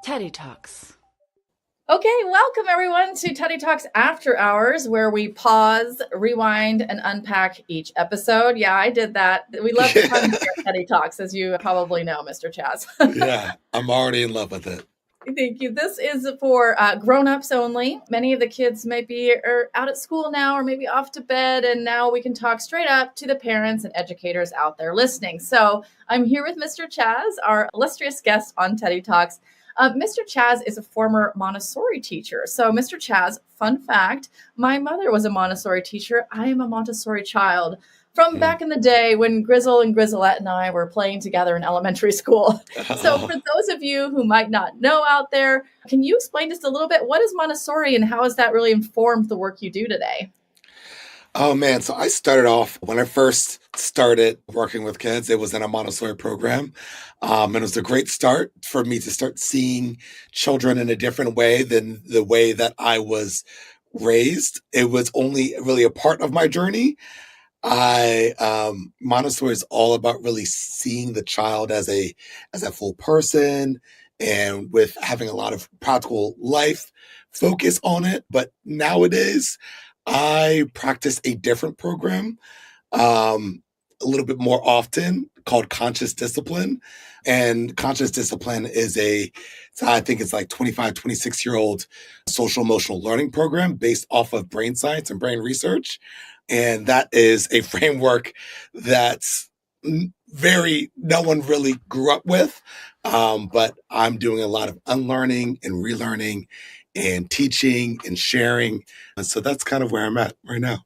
Teddy Talks. Okay, welcome everyone to Teddy Talks After Hours, where we pause, rewind, and unpack each episode. Yeah, I did that. We love the fun here at Teddy Talks, as you probably know, Mr. Chazz. Yeah, I'm already in love with it. Thank you. This is for grown-ups only. Many of the kids might be out at school now or maybe off to bed, and now we can talk straight up to the parents and educators out there listening. So I'm here with Mr. Chazz, our illustrious guest on Teddy Talks. Mr. Chazz is a former Montessori teacher. So, Mr. Chazz, fun fact, my mother was a Montessori teacher. I am a Montessori child from back in the day when Grizzle and Grizzlette and I were playing together in elementary school. So for those of you who might not know out there, can you explain just a little bit, what is Montessori and how has that really informed the work you do today? Oh man, so I started off when I first started working with kids, it was in a Montessori program. And it was a great start for me to start seeing children in a different way than the way that I was raised. It was only really a part of my journey. Montessori is all about really seeing the child as a full person and with having a lot of practical life focus on it. But nowadays, I practice a different program a little bit more often called conscious discipline. And conscious discipline is I think it's like 25, 26-year-old social emotional learning program based off of brain science and brain research. And that is a framework that's no one really grew up with. But I'm doing a lot of unlearning and relearning and teaching and sharing. And so that's kind of where I'm at right now.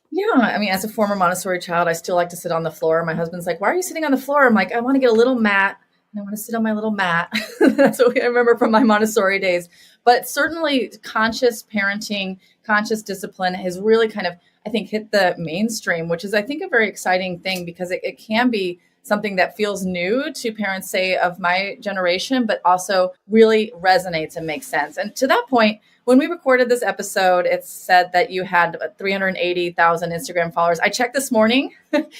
Yeah, I mean, as a former Montessori child, I still like to sit on the floor. My husband's like, "Why are you sitting on the floor?" I'm like, "I want to get a little mat. And I want to sit on my little mat." That's what I remember from my Montessori days. But certainly conscious parenting, conscious discipline has really kind of, I think, hit the mainstream, which is, I think, a very exciting thing because it can be something that feels new to parents, say, of my generation, but also really resonates and makes sense. And to that point, when we recorded this episode, it said that you had 380,000 Instagram followers. I checked this morning.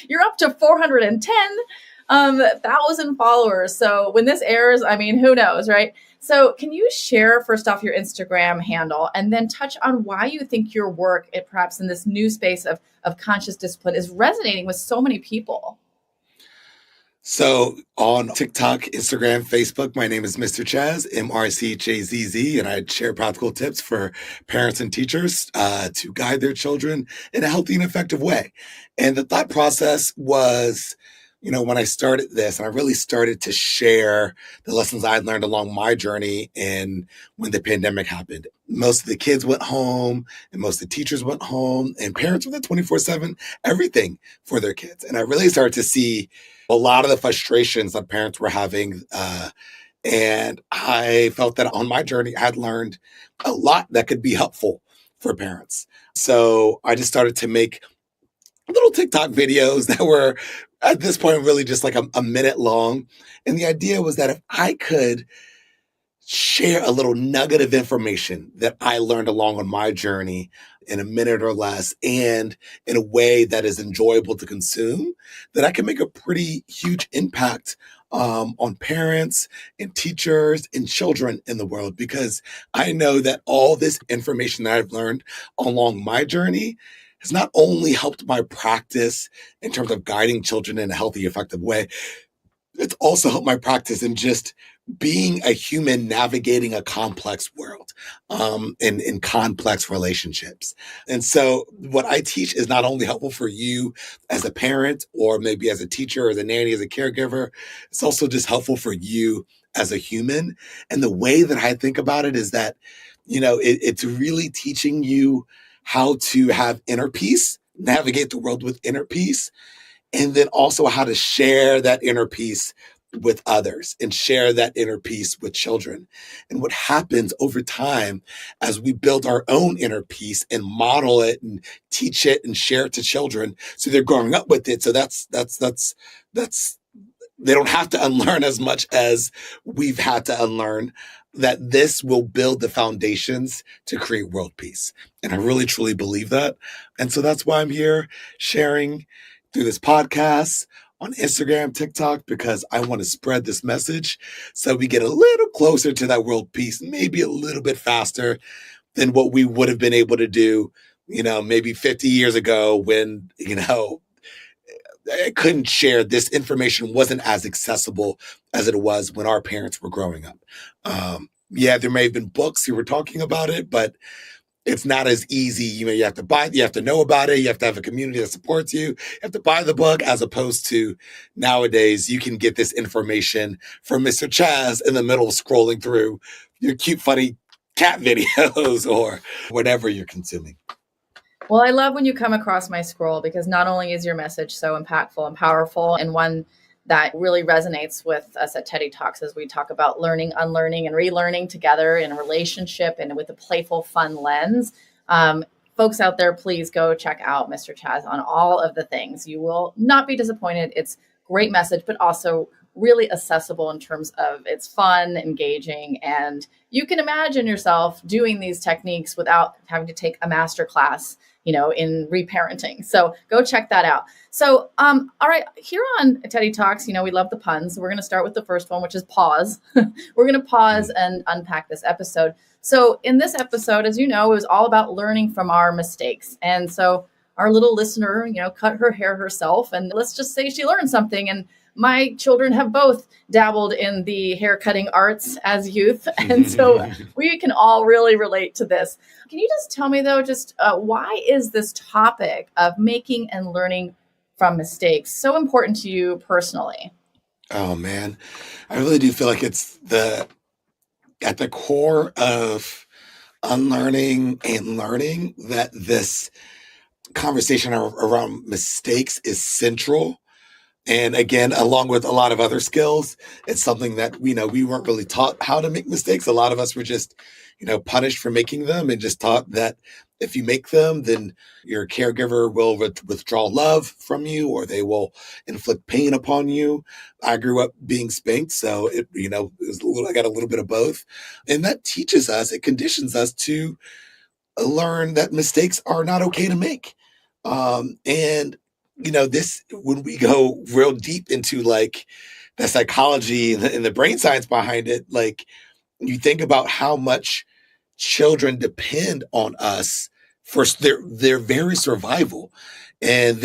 You're up to 410,000 followers. So when this airs, I mean, who knows, right? So can you share first off your Instagram handle and then touch on why you think your work, perhaps in this new space of conscious discipline, is resonating with so many people? So on TikTok, Instagram, Facebook, my name is Mr. Chazz, MRCHAZZ, and I share practical tips for parents and teachers to guide their children in a healthy and effective way. And the thought process was, when I started this, and I really started to share the lessons I learned along my journey and when the pandemic happened. Most of the kids went home and most of the teachers went home and parents were the 24/7 everything for their kids. And I really started to see a lot of the frustrations that parents were having. And I felt that on my journey, I had learned a lot that could be helpful for parents. So I just started to make little TikTok videos that were at this point really just like a minute long. And the idea was that if I could share a little nugget of information that I learned along on my journey in a minute or less and in a way that is enjoyable to consume, that I can make a pretty huge impact on parents and teachers and children in the world. Because I know that all this information that I've learned along my journey has not only helped my practice in terms of guiding children in a healthy, effective way, it's also helped my practice in just being a human navigating a complex world, in complex relationships. And so what I teach is not only helpful for you as a parent or maybe as a teacher or as a nanny, as a caregiver, it's also just helpful for you as a human. And the way that I think about it is that, it's really teaching you how to have inner peace, navigate the world with inner peace, and then also how to share that inner peace with others and share that inner peace with children. And what happens over time as we build our own inner peace and model it and teach it and share it to children, so they're growing up with it. So that's they don't have to unlearn as much as we've had to unlearn, that this will build the foundations to create world peace. And I really, truly believe that. And so that's why I'm here sharing through this podcast on Instagram, TikTok, because I want to spread this message so we get a little closer to that world peace, maybe a little bit faster than what we would have been able to do, maybe 50 years ago when, I couldn't share this information wasn't as accessible as it was when our parents were growing up. Yeah, there may have been books you were talking about it, but it's not as easy. You have to know about it. You have to have a community that supports you. You have to buy the book, as opposed to nowadays, you can get this information from Mr. Chazz in the middle of scrolling through your cute, funny cat videos or whatever you're consuming. Well, I love when you come across my scroll, because not only is your message so impactful and powerful, and one that really resonates with us at Teddy Talks as we talk about learning, unlearning, and relearning together in a relationship and with a playful, fun lens. Folks out there, please go check out Mr. Chazz on all of the things. You will not be disappointed. It's a great message, but also really accessible in terms of it's fun, engaging, and you can imagine yourself doing these techniques without having to take a master class, in reparenting. So go check that out. So, all right, here on Teddy Talks, we love the puns. So we're going to start with the first one, which is pause. We're going to pause and unpack this episode. So in this episode, as you know, it was all about learning from our mistakes. And so our little listener, cut her hair herself, and let's just say she learned something. And my children have both dabbled in the hair cutting arts as youth. And so we can all really relate to this. Can you just tell me, though, why is this topic of making and learning from mistakes so important to you personally? Oh, man. I really do feel like it's at the core of unlearning and learning that this conversation around mistakes is central. And again, along with a lot of other skills, it's something that, we weren't really taught how to make mistakes. A lot of us were just, punished for making them, and just taught that if you make them, then your caregiver will withdraw love from you, or they will inflict pain upon you. I grew up being spanked, so it was I got a little bit of both. And that teaches us, it conditions us to learn that mistakes are not okay to make. And this, when we go real deep into like the psychology and the brain science behind it, like you think about how much children depend on us for their very survival, and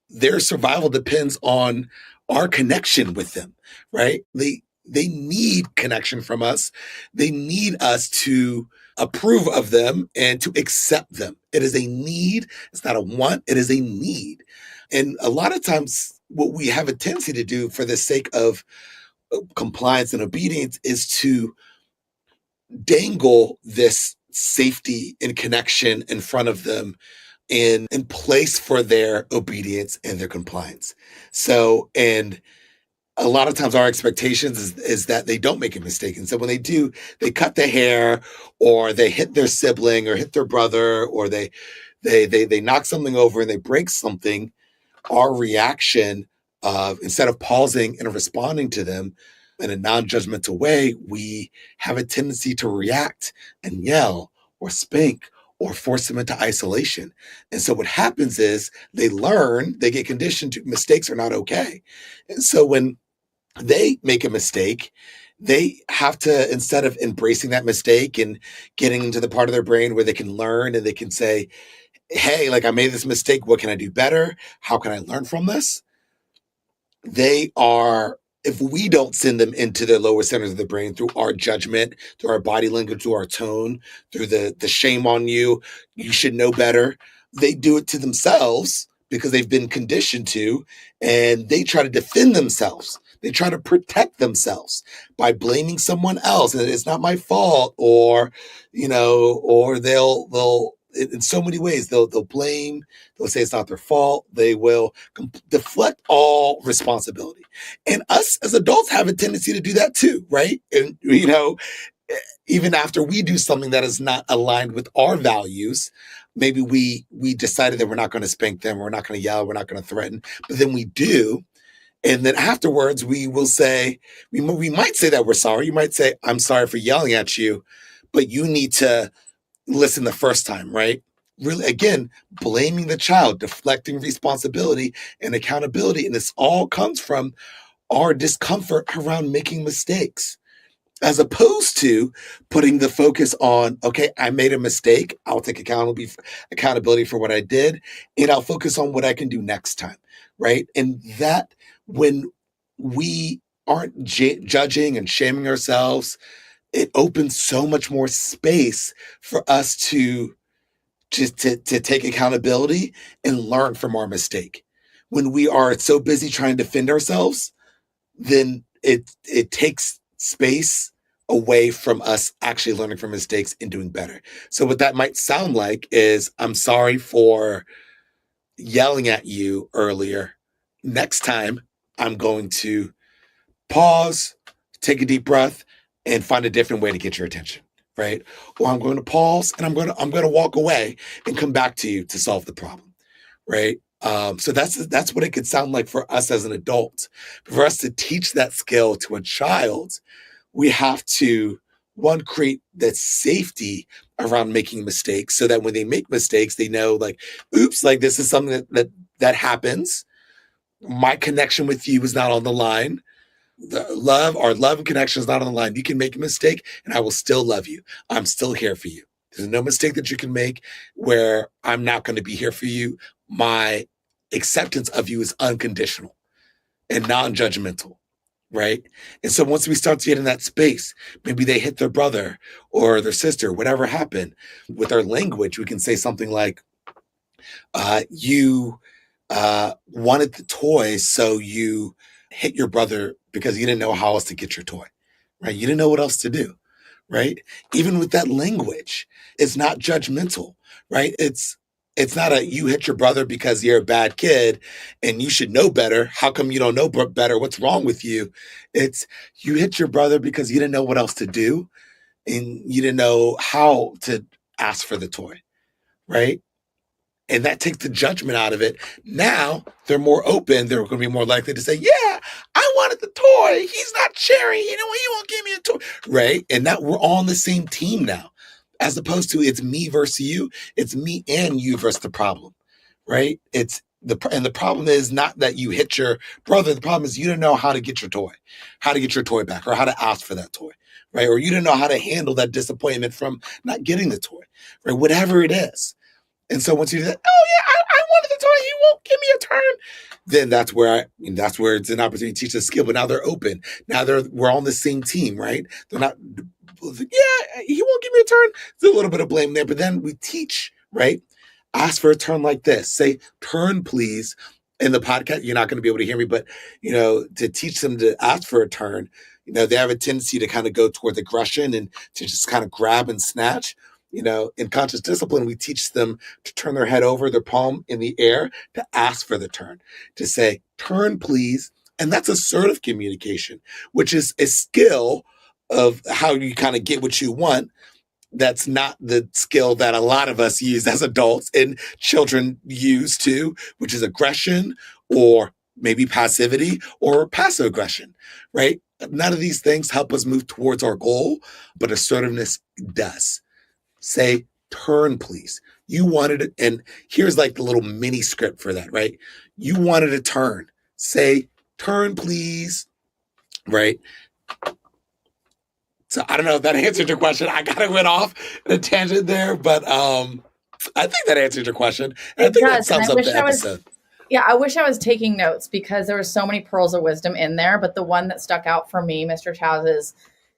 their survival depends on our connection with them, right? They need connection from us. They need us to approve of them and to accept them. It is a need. It's not a want. It is a need. And a lot of times what we have a tendency to do for the sake of compliance and obedience is to dangle this safety and connection in front of them in place for their obedience and their compliance. So, and a lot of times our expectations is that they don't make a mistake. And so when they do, they cut the hair, or they hit their sibling or hit their brother, or they knock something over and they break something. Our reaction instead of pausing and responding to them in a non-judgmental way, we have a tendency to react and yell or spank or force them into isolation. And so what happens is they get conditioned to mistakes are not okay. And so when they make a mistake, they have to, instead of embracing that mistake and getting into the part of their brain where they can learn and they can say, hey, like I made this mistake, what can I do better? How can I learn from this? If we don't send them into the lower centers of the brain through our judgment, through our body language, through our tone, through the shame on you, you should know better, they do it to themselves because they've been conditioned to, and they try to defend themselves. They try to protect themselves by blaming someone else. And it's not my fault, or they'll in so many ways, they'll blame, they'll say it's not their fault. They will deflect all responsibility. And us as adults have a tendency to do that too, right? And, even after we do something that is not aligned with our values, maybe we decided that we're not going to spank them, we're not going to yell, we're not going to threaten, but then we do. And then afterwards, we will say, we might say that we're sorry. You might say, I'm sorry for yelling at you, but you need to listen the first time, right? really, again, blaming the child, deflecting responsibility and accountability. And this all comes from our discomfort around making mistakes, as opposed to putting the focus on, okay, I made a mistake. I'll take accountability for what I did, and I'll focus on what I can do next time. Right. And that, when we aren't judging and shaming ourselves, it opens so much more space for us to just to take accountability and learn from our mistake. When we are so busy trying to defend ourselves, then it takes space away from us actually learning from mistakes and doing better. So what that might sound like is, I'm sorry for yelling at you earlier. Next time, I'm going to pause, take a deep breath, and find a different way to get your attention, right? Or I'm going to pause and I'm going to walk away and come back to you to solve the problem, right? So that's what it could sound like for us as an adult. For us to teach that skill to a child, we have to, one, create that safety around making mistakes, so that when they make mistakes, they know, like, oops, like, this is something that happens. My connection with you is not on the line. Our love and connection is not on the line. You can make a mistake and I will still love you. I'm still here for you. There's no mistake that you can make where I'm not going to be here for you. My acceptance of you is unconditional and non-judgmental, right? And so once we start to get in that space, maybe they hit their brother or their sister, whatever happened, with our language, we can say something like, you wanted the toy, so you hit your brother because you didn't know how else to get your toy, right? You didn't know what else to do, right? Even with that language, it's not judgmental, right? It's not a, you hit your brother because you're a bad kid and you should know better. How come you don't know better? What's wrong with you? It's, you hit your brother because you didn't know what else to do and you didn't know how to ask for the toy, right? And that takes the judgment out of it. Now they're more open. They're going to be more likely to say, yeah, I wanted the toy. He's not sharing. He won't give me a toy. Right. And that we're all on the same team now, as opposed to it's me versus you. It's me and you versus the problem. Right. And the problem is not that you hit your brother. The problem is you don't know how to get your toy, back, or how to ask for that toy. Right. Or you don't know how to handle that disappointment from not getting the toy. Right. Whatever it is. And so once you do that, oh yeah, I wanted the toy, he won't give me a turn. Then that's where it's an opportunity to teach a skill. But now they're open. Now we're on the same team, right? They're not, yeah, he won't give me a turn. There's a little bit of blame there, but then we teach, right? Ask for a turn like this. Say, turn, please. In the podcast, you're not going to be able to hear me, but to teach them to ask for a turn, they have a tendency to kind of go toward aggression and to just kind of grab and snatch. In conscious discipline, we teach them to turn their head over, their palm in the air, to ask for the turn, to say, turn, please. And that's assertive communication, which is a skill of how you kind of get what you want. That's not the skill that a lot of us use as adults and children use too, which is aggression or maybe passivity or passive aggression, right? None of these things help us move towards our goal, but assertiveness does. Say, turn, please. You wanted it. And here's like the little mini script for that, right? You wanted a turn. Say, turn, please. Right? So I don't know if that answered your question. I kind of went off in a tangent there, but I think that answered your question. And I think that sums up the episode. I wish I was taking notes because there were so many pearls of wisdom in there. But the one that stuck out for me, Mr. Chazz, is,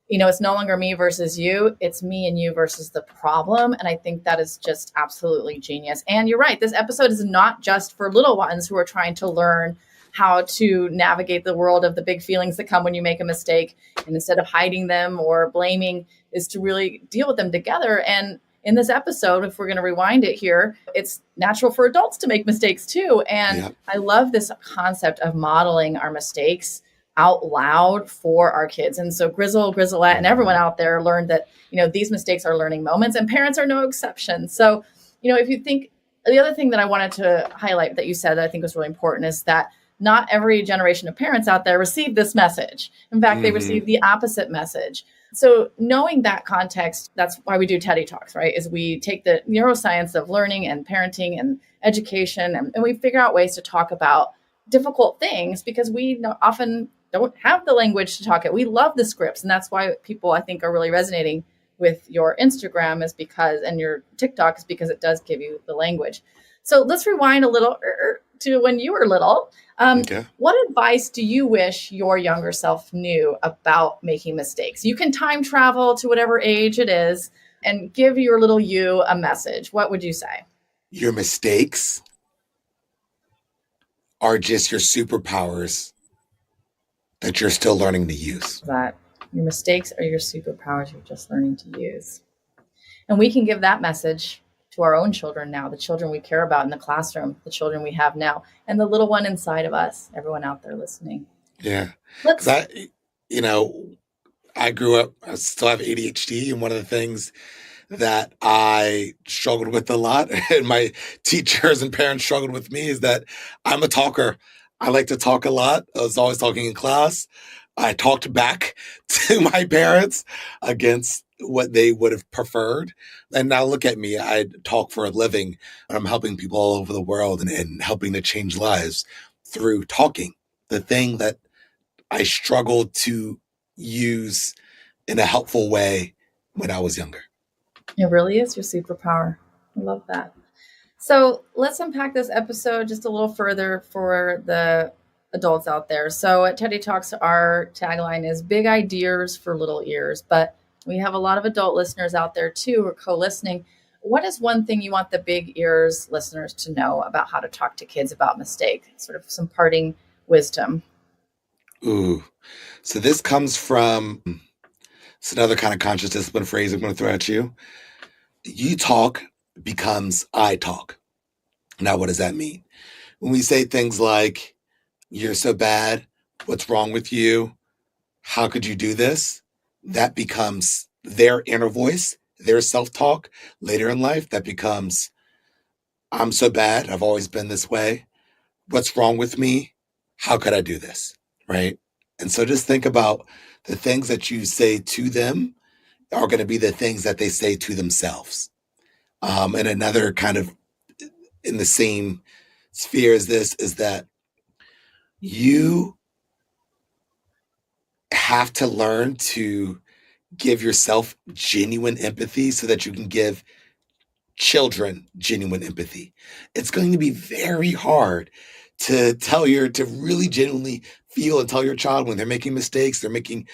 it's no longer me versus you. It's me and you versus the problem. And I think that is just absolutely genius. And you're right. This episode is not just for little ones who are trying to learn how to navigate the world of the big feelings that come when you make a mistake. And instead of hiding them or blaming, is to really deal with them together. And in this episode, if we're going to rewind it here, it's natural for adults to make mistakes too. And I love this concept of modeling our mistakes out loud for our kids. And so Grizzlette, and everyone out there learned that, these mistakes are learning moments, and parents are no exception. So, if you think, the other thing that I wanted to highlight that you said that I think was really important is that not every generation of parents out there received this message. In fact, they Mm-hmm. received the opposite message. So knowing that context, that's why we do Teddy Talks, right? Is we take the neuroscience of learning and parenting and education, and we figure out ways to talk about difficult things because we often don't have the language to talk it. We love the scripts. And that's why people, I think, are really resonating with your Instagram is because, and your TikTok is because it does give you the language. So let's rewind a little to when you were little. Okay. What advice do you wish your younger self knew about making mistakes? You can time travel to whatever age it is and give your little you a message. What would you say? Your mistakes are just your superpowers that you're still learning to use. That your mistakes are your superpowers you're just learning to use. And we can give that message to our own children now, the children we care about in the classroom, the children we have now, and the little one inside of us, everyone out there listening. Yeah. Let's, Because I grew up, I still have ADHD. And one of the things that I struggled with a lot, and my teachers and parents struggled with me, is that I'm a talker. I like to talk a lot. I was always talking in class. I talked back to my parents against what they would have preferred. And now look at me. I talk for a living. I'm helping people all over the world and helping to change lives through talking. The thing that I struggled to use in a helpful way when I was younger. it really is your superpower. I love that. So let's unpack this episode just a little further for the adults out there. So at Teddy Talks, our tagline is big ideas for little ears, but we have a lot of adult listeners out there too who are co-listening. What is one thing you want the big ears listeners to know about how to talk to kids about mistake? Sort of some parting wisdom. Ooh. So this comes from, it's another kind of conscious discipline phrase I'm going to throw at you. You talk becomes I talk. Now, what does that mean? When we say things like, you're so bad, what's wrong with you? How could you do this? That becomes their inner voice, their self-talk later in life. That becomes, I'm so bad, I've always been this way. What's wrong with me? How could I do this? Right? And so just think about the things that you say to them are going to be the things that they say to themselves. And another kind of in the same sphere as this is that you have to learn to give yourself genuine empathy so that you can give children genuine empathy. It's going to be very hard to really genuinely feel and tell your child when they're making mistakes, they're making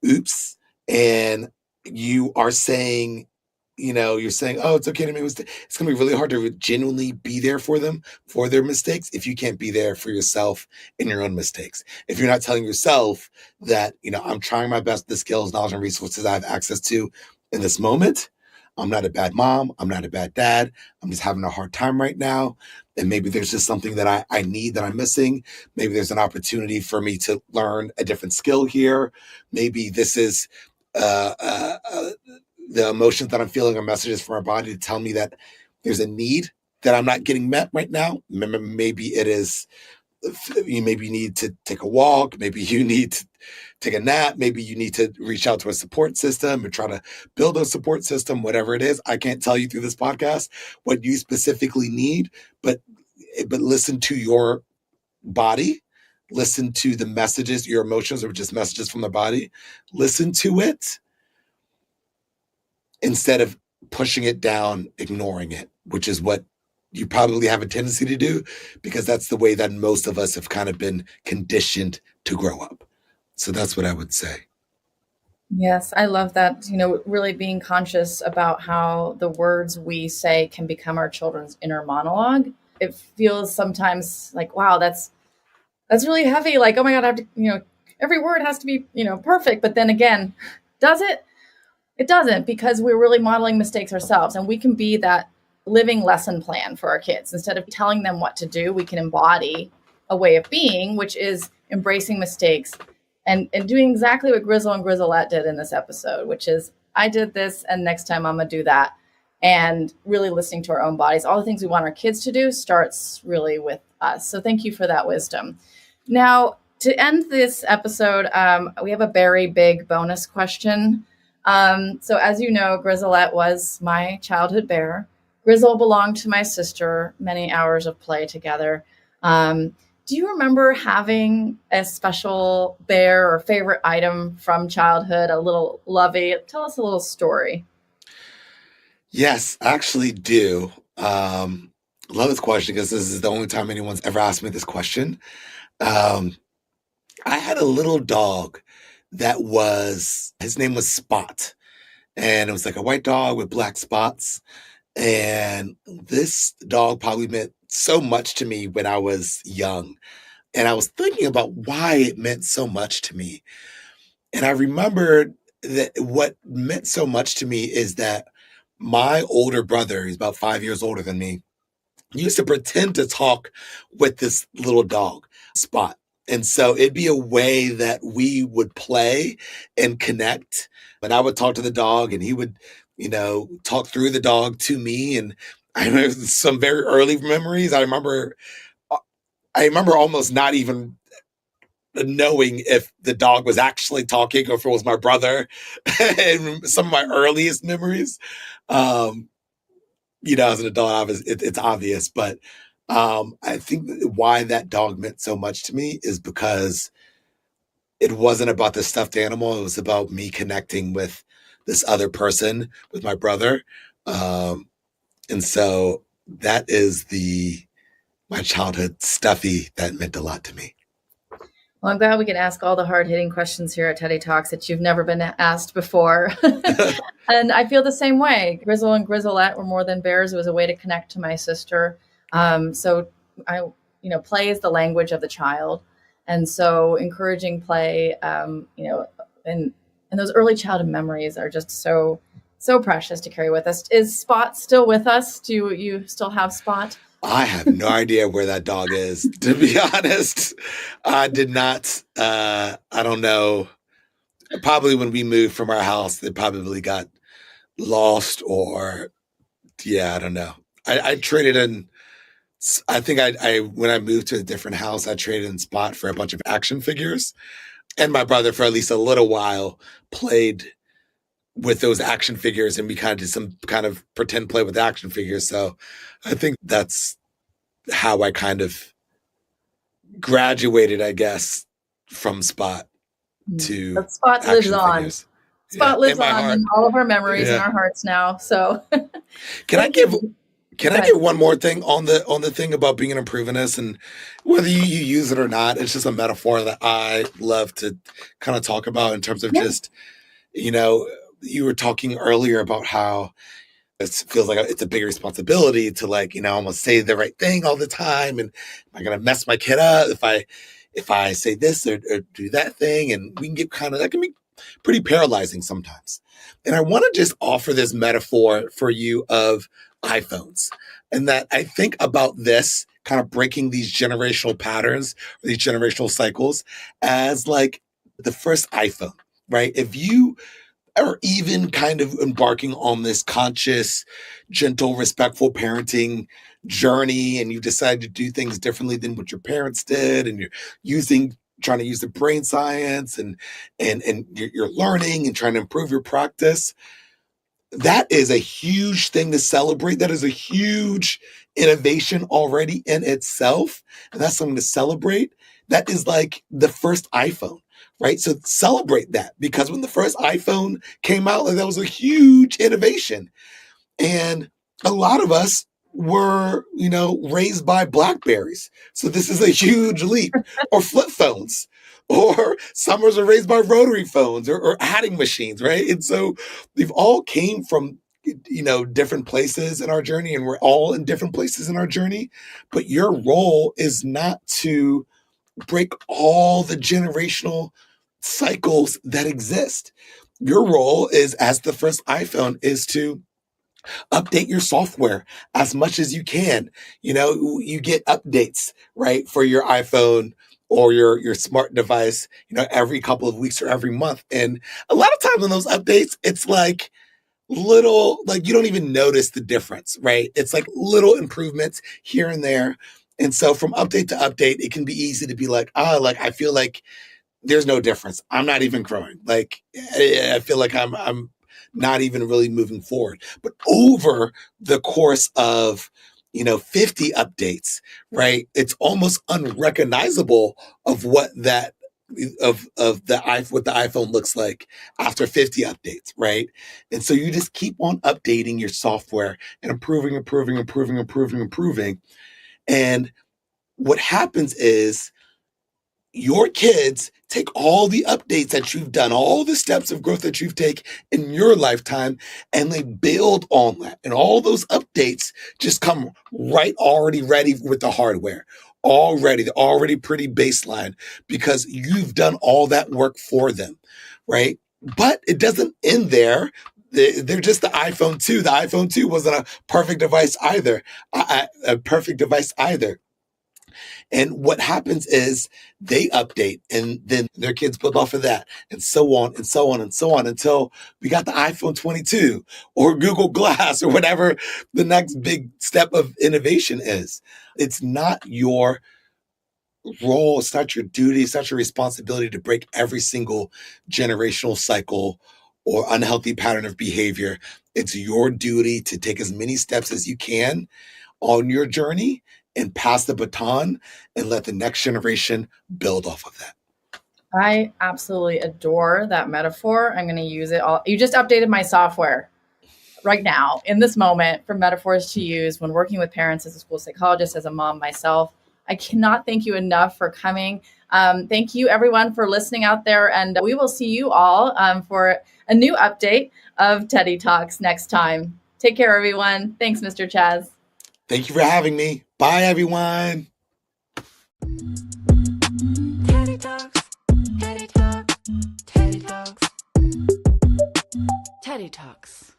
oops, and you are saying, you're saying, oh, it's okay to make mistakes. It's going to be really hard to genuinely be there for them, for their mistakes, if you can't be there for yourself in your own mistakes. If you're not telling yourself that, I'm trying my best, the skills, knowledge, and resources I have access to in this moment. I'm not a bad mom. I'm not a bad dad. I'm just having a hard time right now. And maybe there's just something that I need that I'm missing. Maybe there's an opportunity for me to learn a different skill here. Maybe this is the emotions that I'm feeling are messages from our body to tell me that there's a need that I'm not getting met right now. Maybe it is, maybe you need to take a walk. Maybe you need to take a nap. Maybe you need to reach out to a support system and try to build a support system, whatever it is. I can't tell you through this podcast what you specifically need, but listen to your body. Listen to the messages. Your emotions are just messages from the body. Listen to it instead of pushing it down, ignoring it, which is what you probably have a tendency to do because that's the way that most of us have kind of been conditioned to grow up. So that's what I would say. Yes, I love that. Really being conscious about how the words we say can become our children's inner monologue. It feels sometimes like, wow, that's really heavy. Like, oh my God, I have to, every word has to be, perfect. But then again, does it? It doesn't, because we're really modeling mistakes ourselves, and we can be that living lesson plan for our kids. Instead of telling them what to do, we can embody a way of being, which is embracing mistakes and doing exactly what Grizzle and Grizzlette did in this episode, which is, I did this and next time I'm going to do that. And really listening to our own bodies. All the things we want our kids to do starts really with us. So thank you for that wisdom. Now, to end this episode, we have a very big bonus question. So, as you know, Grizzlette was my childhood bear. Grizzle belonged to my sister, many hours of play together. Do you remember having a special bear or favorite item from childhood, a little lovey? Tell us a little story. Yes, I actually do. Love this question because this is the only time anyone's ever asked me this question. Um, I had a little dog his name was Spot, and it was like a white dog with black spots. And this dog probably meant so much to me when I was young. And I was thinking about why it meant so much to me. And I remembered that what meant so much to me is that my older brother, he's about 5 years older than me, used to pretend to talk with this little dog, Spot. And so it'd be a way that we would play and connect. And I would talk to the dog and he would, talk through the dog to me. And I remember some very early memories. I remember almost not even knowing if the dog was actually talking or if it was my brother. And some of my earliest memories. As an adult, it's obvious, but I think why that dog meant so much to me is because it wasn't about the stuffed animal. It was about me connecting with this other person, with my brother. And so that is my childhood stuffy that meant a lot to me. Well, I'm glad we can ask all the hard-hitting questions here at Teddy Talks that you've never been asked before. And I feel the same way. Grizzle and Grizzlette were more than bears. It was a way to connect to my sister. So play is the language of the child. And so encouraging play, and those early childhood memories are just so precious to carry with us. Is Spot still with us? Do you still have Spot? I have no idea where that dog is, to be honest. I did not, I don't know. Probably when we moved from our house, they probably got lost I don't know. I traded in, I think when I moved to a different house, I traded in Spot for a bunch of action figures. And my brother, for at least a little while, played with those action figures, and we kind of did some kind of pretend play with action figures. So I think that's how I kind of graduated, I guess, from Spot to but Spot lives on. Figures. Spot lives on in all of our memories in our hearts now. So Can I give one more thing on the thing about being an improvinist, and whether you use it or not, it's just a metaphor that I love to kind of talk about in terms of just, you were talking earlier about how it feels like it's a big responsibility to almost say the right thing all the time. And am I going to mess my kid up if I say this or do that thing? And we can get that can be pretty paralyzing sometimes. And I want to just offer this metaphor for you of iPhones, and that I think about this kind of breaking these generational patterns, or these generational cycles, as like the first iPhone, right? If you are even kind of embarking on this conscious, gentle, respectful parenting journey, and you decide to do things differently than what your parents did, and you're trying to use the brain science and you're learning and trying to improve your practice, that is a huge thing to celebrate. That is a huge innovation already in itself. And that's something to celebrate. That is like the first iPhone, right? So celebrate that, because when the first iPhone came out, that was a huge innovation. And a lot of us were, raised by BlackBerries. So this is a huge leap. Or flip phones. Or summers are raised by rotary phones or adding machines, right? And so we've all came from, different places in our journey, and we're all in different places in our journey. But your role is not to break all the generational cycles that exist. Your role is, as the first iPhone, is to update your software as much as you can. You get updates, right, for your iPhone or your smart device, every couple of weeks or every month. And a lot of times on those updates, it's like little, like you don't even notice the difference, right? It's like little improvements here and there. And so from update to update, it can be easy to be like, like I feel like there's no difference. I'm not even growing. Like I feel like I'm not even really moving forward. But over the course of 50 updates, right? It's almost unrecognizable of what that what the iPhone looks like after 50 updates, right? And so you just keep on updating your software and improving. And what happens is your kids take all the updates that you've done, all the steps of growth that you've taken in your lifetime, and they build on that. And all those updates just come right already ready with the hardware. They're already pretty baseline because you've done all that work for them, right? But it doesn't end there. They're just the iPhone 2. The iPhone 2 wasn't a perfect device either. And what happens is they update and then their kids build off of that and so on and so on and so on until we got the iPhone 22 or Google Glass or whatever the next big step of innovation is. It's not your role, it's not your duty, it's not your responsibility to break every single generational cycle or unhealthy pattern of behavior. It's your duty to take as many steps as you can on your journey and pass the baton and let the next generation build off of that. I absolutely adore that metaphor. I'm going to use it all. You just updated my software right now in this moment for metaphors to use when working with parents as a school psychologist, as a mom myself. I cannot thank you enough for coming. Thank you everyone for listening out there. And we will see you all for a new update of Teddy Talks next time. Take care, everyone. Thanks, Mr. Chazz. Thank you for having me. Bye, everyone. Teddy Talks. Teddy Talks. Teddy Talks. Teddy Talks.